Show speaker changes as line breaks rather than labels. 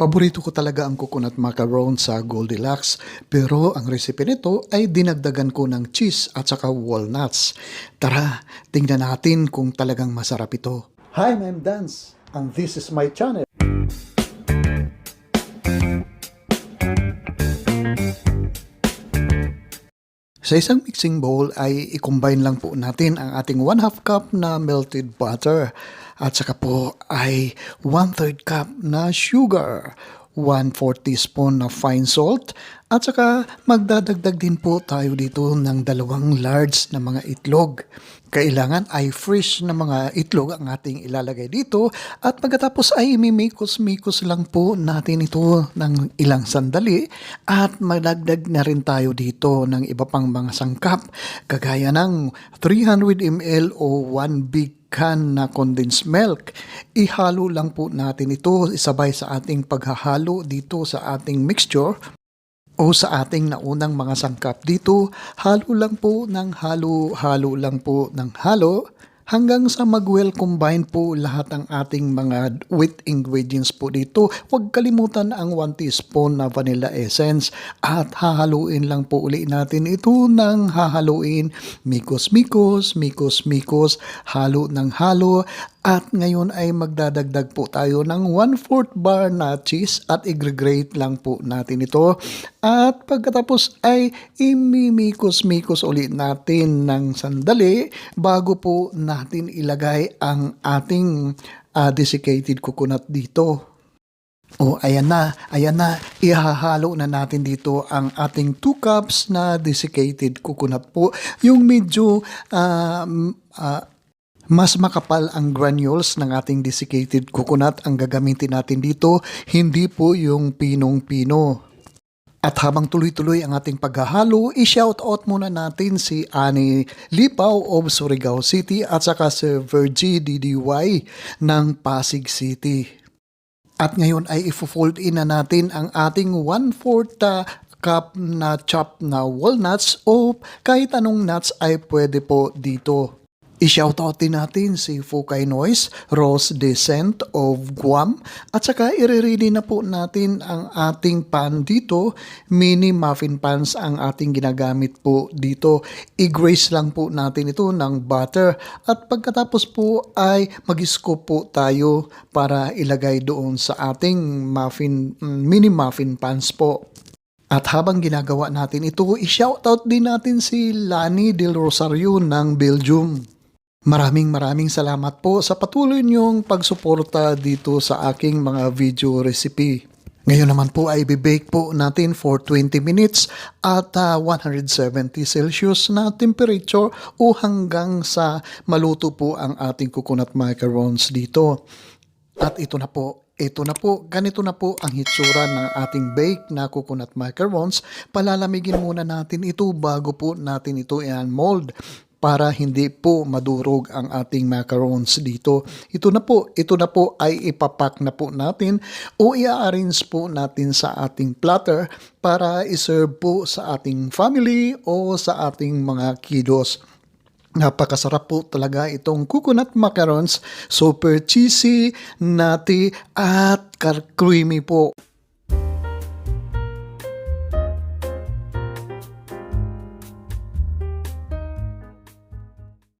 Paborito ko talaga ang coconut macaron sa Goldilocks, pero ang recipe nito ay dinagdagan ko ng cheese at saka walnuts. Tara, tingnan natin kung talagang masarap ito. Hi, I'm Dance, and this is my channel. Sa isang mixing bowl ay i-combine lang po natin ang ating 1/2 cup na melted butter at saka po ay 1/3 cup na sugar, 1/4 teaspoon na fine salt at saka magdadagdag din po tayo dito ng 2 large na mga itlog. Kailangan ay fresh na mga itlog ang ating ilalagay dito at pagkatapos ay imimikos-mikos lang po natin ito ng ilang sandali at magdagdag na rin tayo dito ng iba pang mga sangkap kagaya ng 300 ml o 1 big can na condensed milk. Ihalo lang po natin ito isabay sa ating paghahalo dito sa ating mixture o sa ating naunang mga sangkap dito. Halo lang po ng halo lang po ng halo hanggang sa mag-well combine po lahat ng ating mga wheat ingredients po dito. Huwag kalimutan ang 1 teaspoon na vanilla essence at hahaluin lang po uli natin ito ng hahaluin. Mikos-mikos, mikos-mikos, halo ng halo. At ngayon ay magdadagdag po tayo ng 1/4 bar na cheese at i-grate lang po natin ito. At pagkatapos ay imimikos-mikos ulit natin ng sandali bago po natin ilagay ang ating desiccated coconut dito. O ayan na, ihahalo na natin dito ang ating 2 cups na desiccated coconut po. Yung medyo mas makapal ang granules ng ating desiccated coconut ang gagamitin natin dito, hindi po yung pinong-pino. At habang tuloy-tuloy ang ating paghahalo, i-shoutout muna natin si Annie Lipaw of Surigao City at saka si Virgie DDY ng Pasig City. At ngayon ay i-fold in na natin ang ating 1/4 cup na chopped na walnuts o kahit anong nuts ay pwede po dito. I-shoutout din natin si Fukay Noise, Rose Descent of Guam at saka i-ready na po natin ang ating pan dito. Mini muffin pans ang ating ginagamit po dito. I-grace lang po natin ito ng butter at pagkatapos po ay mag-scoop po tayo para ilagay doon sa ating mini muffin pans po. At habang ginagawa natin ito, i-shoutout din natin si Lani Del Rosario ng Belgium. Maraming salamat po sa patuloy niyong pagsuporta dito sa aking mga video recipe. Ngayon naman po ay bibake po natin for 20 minutes at 170 Celsius na temperature o hanggang sa maluto po ang ating coconut macarons dito. At ito na po, ganito na po ang hitsura ng ating bake na coconut macarons. Palalamigin muna natin ito bago po natin ito i-mold para hindi po madurog ang ating macarons dito. Ito na po ay ipapak na po natin o i-arrange po natin sa ating platter para iserve po sa ating family o sa ating mga kiddos. Napakasarap po talaga itong coconut macarons, super cheesy, nutty at creamy po.